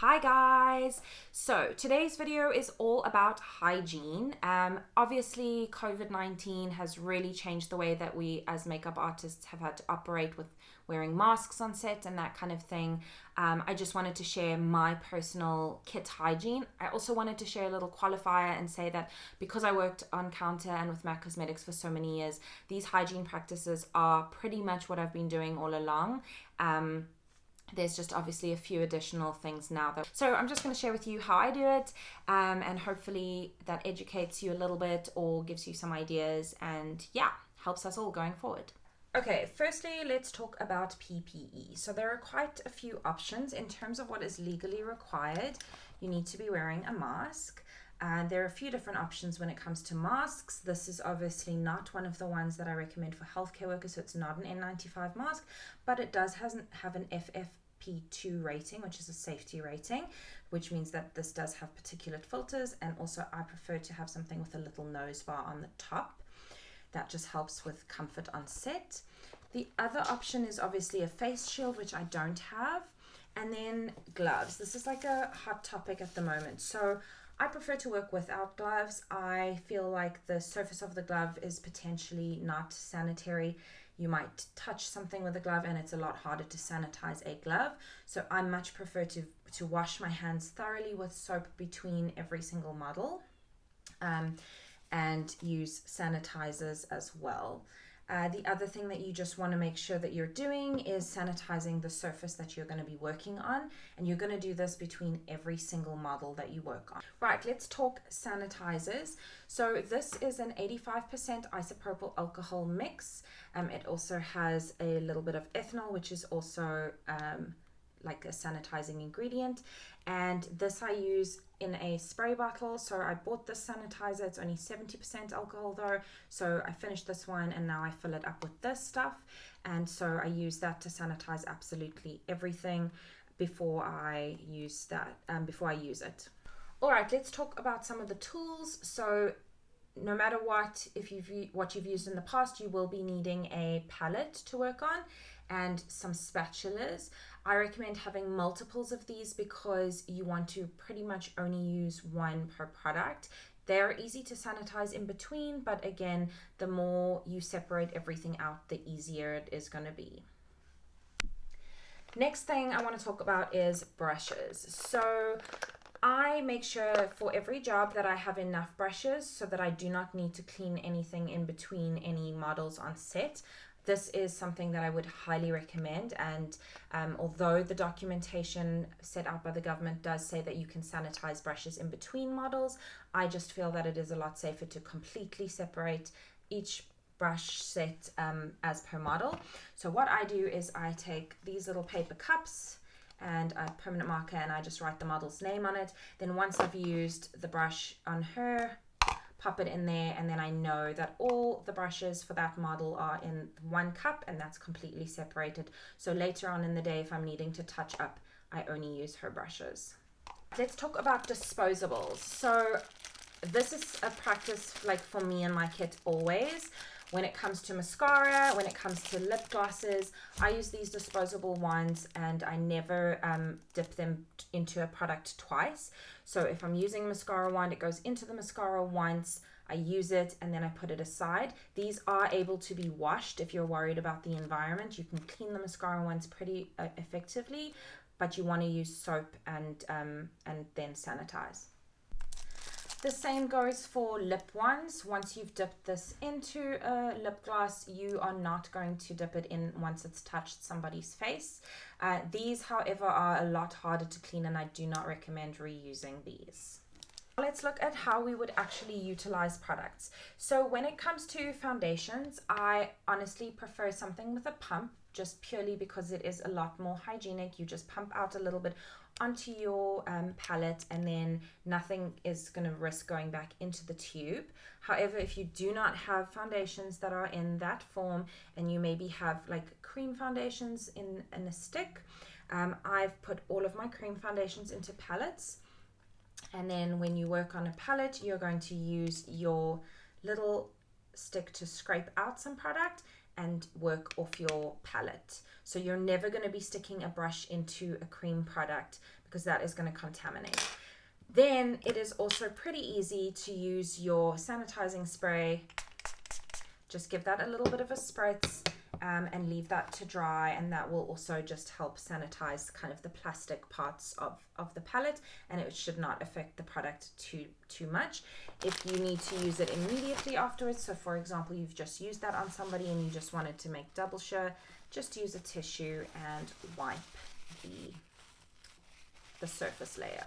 Hi guys! So today's video is all about hygiene. Obviously COVID-19 has really changed the way that we as makeup artists have had to operate with wearing masks on set and that kind of thing. I just wanted to share my personal kit hygiene. I also wanted to share a little qualifier and say that because I worked on counter and with MAC Cosmetics for so many years, these hygiene practices are pretty much what I've been doing all along. There's just obviously a few additional things now though. So I'm just going to share with you how I do it, and hopefully that educates you a little bit or gives you some ideas and yeah, helps us all going forward. Okay, firstly, let's talk about PPE. So there are quite a few options in terms of what is legally required. You need to be wearing a mask. And there are a few different options when it comes to masks. This is obviously not one of the ones that I recommend for healthcare workers, so it's not an N95 mask, but it does have an FFP2 rating, which is a safety rating, which means that this does have particulate filters, and also I prefer to have something with a little nose bar on the top. That just helps with comfort on set. The other option is obviously a face shield, which I don't have, and then gloves. This is like a hot topic at the moment. So I prefer to work without gloves. I feel like the surface of the glove is potentially not sanitary. You might touch something with a glove and it's a lot harder to sanitize a glove. So I much prefer to wash my hands thoroughly with soap between every single model, and use sanitizers as well. The other thing that you just want to make sure that you're doing is sanitizing the surface that you're going to be working on, and you're going to do this between every single model that you work on. Right, let's talk sanitizers. So this is an 85% isopropyl alcohol mix. It also has a little bit of ethanol, which is also like a sanitizing ingredient, and this I use in a spray bottle. So I bought this sanitizer. It's only 70% alcohol though, so I finished this one and now I fill it up with this stuff, and so I use that to sanitize absolutely everything before I use it. All right, let's talk about some of the tools. So no matter what you've used in the past, you will be needing a palette to work on and some spatulas. I recommend having multiples of these because you want to pretty much only use one per product. They're easy to sanitize in between, but again, the more you separate everything out, the easier it is going to be. Next thing I want to talk about is brushes. So I make sure for every job that I have enough brushes so that I do not need to clean anything in between any models on set. This is something that I would highly recommend, and although the documentation set out by the government does say that you can sanitize brushes in between models, I just feel that it is a lot safer to completely separate each brush set as per model. So what I do is I take these little paper cups and a permanent marker and I just write the model's name on it. Then once I've used the brush on her, pop it in there, and then I know that all the brushes for that model are in one cup and that's completely separated. So later on in the day, if I'm needing to touch up, I only use her brushes. Let's talk about disposables. So this is a practice like for me and my kit always. When it comes to mascara, when it comes to lip glosses, I use these disposable ones and I never dip them into a product twice. So if I'm using a mascara wand, it goes into the mascara once, I use it, and then I put it aside. These are able to be washed if you're worried about the environment. You can clean the mascara ones pretty effectively, but you want to use soap and then sanitize. The same goes for lip ones. Once you've dipped this into a lip gloss, you are not going to dip it in once it's touched somebody's face. These, however, are a lot harder to clean and I do not recommend reusing these. Let's look at how we would actually utilize products. So when it comes to foundations, I honestly prefer something with a pump, just purely because it is a lot more hygienic. You just pump out a little bit onto your palette and then nothing is going to risk going back into the tube. However, if you do not have foundations that are in that form and you maybe have like cream foundations in a stick, I've put all of my cream foundations into palettes, and then when you work on a palette, you're going to use your little stick to scrape out some product and work off your palette. So you're never going to be sticking a brush into a cream product because that is going to contaminate. Then it is also pretty easy to use your sanitizing spray. Just give that a little bit of a spritz and leave that to dry, and that will also just help sanitize kind of the plastic parts of the palette, and it should not affect the product too much. If you need to use it immediately afterwards, so for example you've just used that on somebody and you just wanted to make double sure, just use a tissue and wipe the surface layer.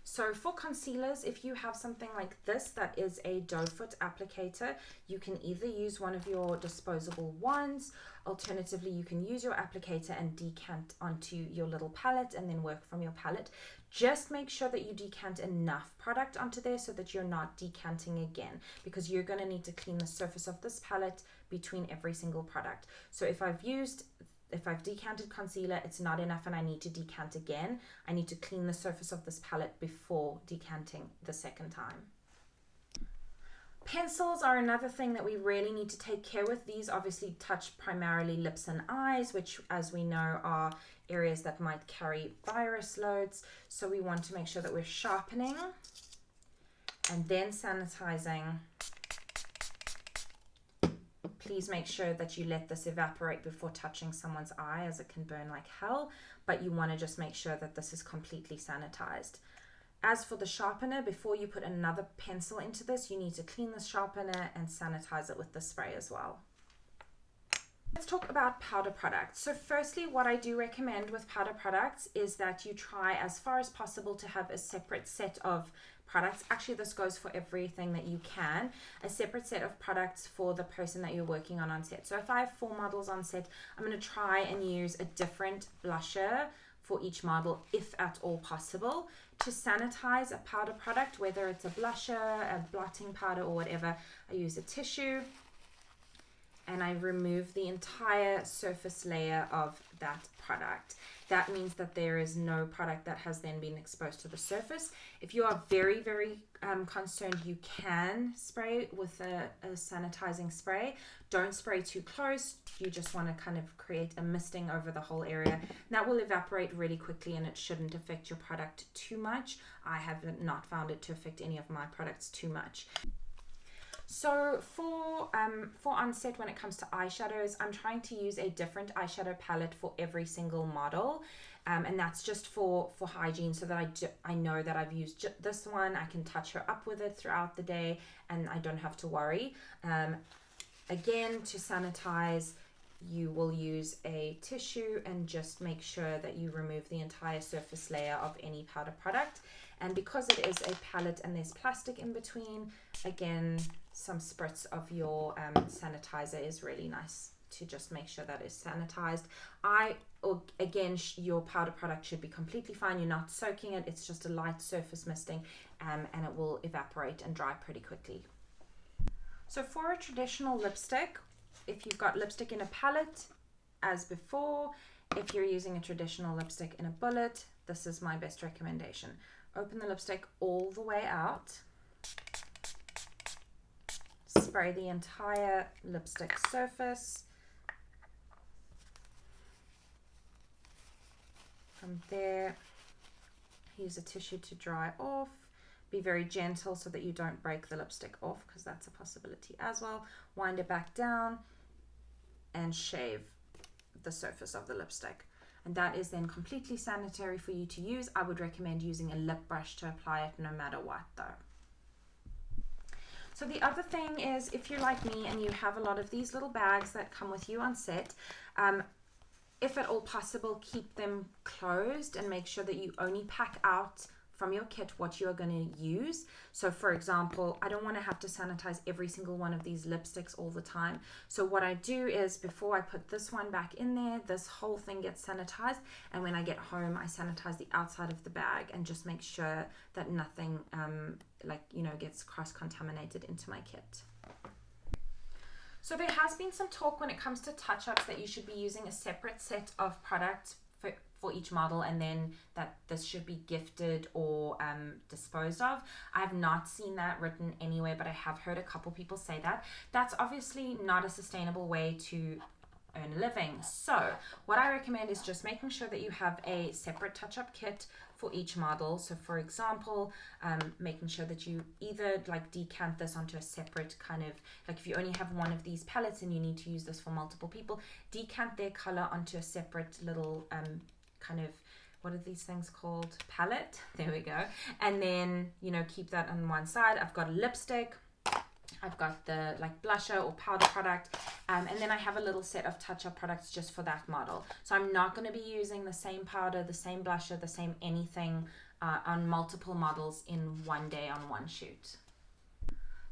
So for concealers, if you have something like this that is a doe foot applicator, you can either use one of your disposable wands. Alternatively, you can use your applicator and decant onto your little palette and then work from your palette. Just make sure that you decant enough product onto there so that you're not decanting again, because you're going to need to clean the surface of this palette between every single product. So if I've decanted concealer, it's not enough and I need to decant again, I need to clean the surface of this palette before decanting the second time. Pencils are another thing that we really need to take care with. These obviously touch primarily lips and eyes, which as we know are areas that might carry virus loads. So we want to make sure that we're sharpening and then sanitizing. Please make sure that you let this evaporate before touching someone's eye, as it can burn like hell, but you want to just make sure that this is completely sanitized. As for the sharpener, before you put another pencil into this, you need to clean the sharpener and sanitize it with the spray as well. Let's talk about powder products. So firstly, what I do recommend with powder products is that you try as far as possible to have a separate set of products. Actually, this goes for everything that you can. A separate set of products for the person that you're working on set. So if I have 4 models on set, I'm going to try and use a different blusher for each model, if at all possible. To sanitize a powder product, whether it's a blusher, a blotting powder, or whatever, I use a tissue and I remove the entire surface layer of that product. That means that there is no product that has then been exposed to the surface. If you are very, very concerned, you can spray with a sanitizing spray. Don't spray too close. You just want to kind of create a misting over the whole area. That will evaporate really quickly and it shouldn't affect your product too much. I have not found it to affect any of my products too much. So for onset, when it comes to eyeshadows, I'm trying to use a different eyeshadow palette for every single model, and that's just for hygiene, so that I know that I've used this one. I can touch her up with it throughout the day and I don't have to worry. Again, to sanitize, you will use a tissue and just make sure that you remove the entire surface layer of any powder product. And because it is a palette and there's plastic in between, again, some spritz of your sanitizer is really nice to just make sure that it's sanitized. Again, your powder product should be completely fine. You're not soaking it. It's just a light surface misting, and it will evaporate and dry pretty quickly. So for a traditional lipstick, if you've got lipstick in a palette, as before, if you're using a traditional lipstick in a bullet, this is my best recommendation. Open the lipstick all the way out. Spray the entire lipstick surface. From there, use a tissue to dry off. Be very gentle so that you don't break the lipstick off, because that's a possibility as well. Wind it back down and shave the surface of the lipstick. And that is then completely sanitary for you to use. I would recommend using a lip brush to apply it no matter what though. So the other thing is, if you're like me and you have a lot of these little bags that come with you on set, if at all possible, keep them closed and make sure that you only pack out from your kit what you are going to use. So for example, I don't want to have to sanitize every single one of these lipsticks all the time. So what I do is, before I put this one back in there, this whole thing gets sanitized, and when I get home I sanitize the outside of the bag and just make sure that nothing gets cross-contaminated into my kit. So there has been some talk when it comes to touch-ups that you should be using a separate set of products for each model, and then that this should be gifted or disposed of. I have not seen that written anywhere, but I have heard a couple people say that. That's obviously not a sustainable way to earn a living. So what I recommend is just making sure that you have a separate touch-up kit for each model. So for example, making sure that you either like decant this onto a separate kind of, like if you only have one of these palettes and you need to use this for multiple people, decant their color onto a separate little kind of, what are these things called? Palette. There we go. And then, you know, keep that on one side. I've got a lipstick. I've got the like blusher or powder product, and then I have a little set of touch-up products just for that model. So I'm not going to be using the same powder, the same blusher, the same anything on multiple models in one day on one shoot.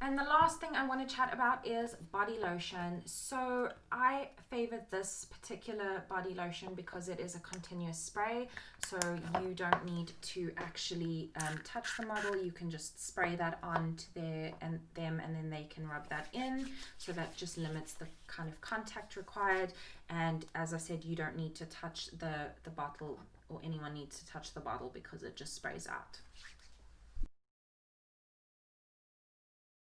And the last thing I want to chat about is body lotion. So I favor this particular body lotion because it is a continuous spray. So you don't need to actually touch the model. You can just spray that onto them and then they can rub that in. So that just limits the kind of contact required. And as I said, you don't need to touch the bottle, or anyone needs to touch the bottle because it just sprays out.